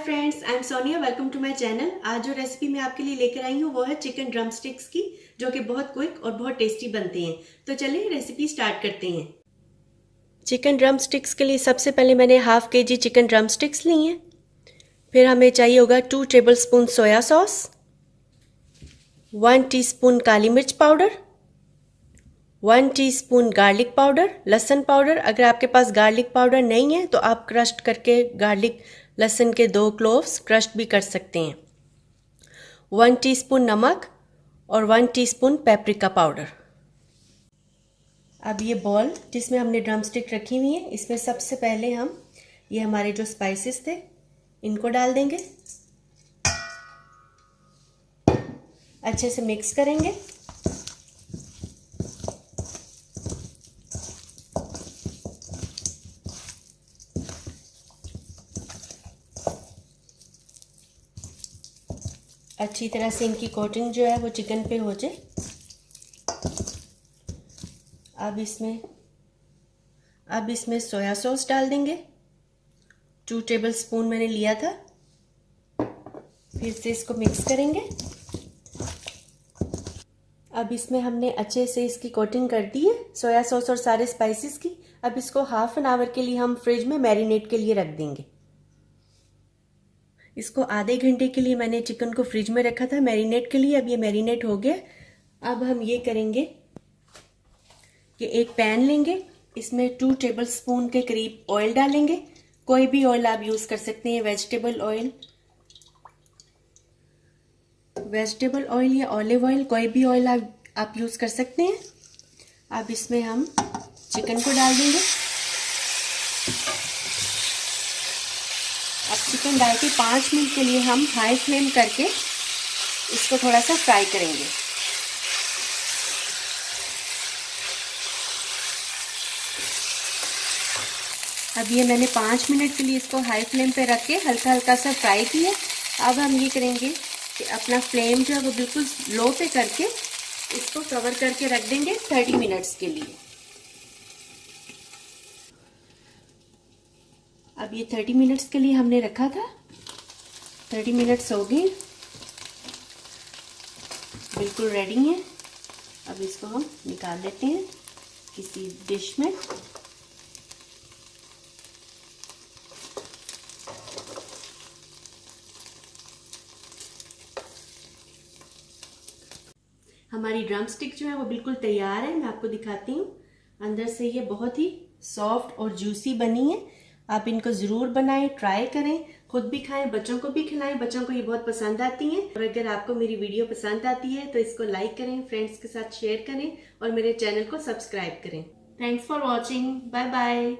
Friends, I am Sonia. Welcome to my channel. आज जो recipe मैं आपके लिए लेकर आई हूँ वो है चिकन ड्रम स्टिक्स की, जो कि बहुत क्विक और बहुत टेस्टी बनते हैं। तो चलिए रेसिपी स्टार्ट करते हैं। चिकन ड्रम स्टिक्स के लिए सबसे पहले मैंने half KG chicken drumsticks ली हैं। फिर हमें चाहिए होगा 2 tablespoon soya sauce, 1 teaspoon काली मिर्च पाउडर, 1 टीस्पून गार्लिक पाउडर, लहसुन पाउडर। अगर आपके पास गार्लिक पाउडर नहीं है तो आप क्रश करके गार्लिक लहसुन के 2 क्लोव्स क्रश भी कर सकते हैं, 1 टीस्पून नमक और 1 टीस्पून पेपरिका पाउडर। अब ये बॉल जिसमें हमने ड्रम स्टिक रखी हुई है, इसमें सबसे पहले हम ये हमारे जो स्पाइसेस थे इनको डाल देंगे, अच्छे से मिक्स करेंगे। अच्छी तरह से इनकी कोटिंग जो है वो चिकन पे हो जाए। अब इसमें सोया सॉस डाल देंगे, 2 टेबल स्पून मैंने लिया था। फिर से इसको मिक्स करेंगे। अब इसमें हमने अच्छे से इसकी कोटिंग कर दी है सोया सॉस और सारे स्पाइसेस की। अब इसको हाफ एन आवर के लिए हम फ्रिज में मैरिनेट के लिए रख देंगे। इसको आधे घंटे के लिए मैंने चिकन को फ्रिज में रखा था मैरिनेट के लिए। अब ये मैरिनेट हो गया। अब हम ये करेंगे कि एक पैन लेंगे, इसमें 2 टेबल स्पून के करीब ऑयल डालेंगे। कोई भी ऑयल आप यूज़ कर सकते हैं, वेजिटेबल ऑयल या ऑलिव ऑयल, कोई भी ऑयल आप यूज़ कर सकते हैं। अब इसमें हम चिकन को डाल देंगे। अब चिकन डाल के 5 मिनट के लिए हम हाई फ्लेम करके इसको थोड़ा सा फ्राई करेंगे। अब ये मैंने 5 मिनट के लिए इसको हाई फ्लेम पे रख के हल्का हल्का सा फ्राई किया। अब हम ये करेंगे कि अपना फ्लेम जो है वो बिल्कुल लो पे करके इसको कवर करके रख देंगे 30 मिनट्स के लिए। अब ये 30 मिनट्स के लिए हमने रखा था। 30 मिनट्स हो गए, बिल्कुल रेडी है। अब इसको हम निकाल लेते हैं किसी डिश में। हमारी ड्रम स्टिक जो है वो बिल्कुल तैयार है। मैं आपको दिखाती हूँ। अंदर से ये बहुत ही सॉफ्ट और जूसी बनी है। आप इनको ज़रूर बनाएं, ट्राई करें, खुद भी खाएं, बच्चों को भी खिलाएं। बच्चों को ये बहुत पसंद आती हैं। और अगर आपको मेरी वीडियो पसंद आती है तो इसको लाइक करें, फ्रेंड्स के साथ शेयर करें और मेरे चैनल को सब्सक्राइब करें। Thanks for watching. Bye bye.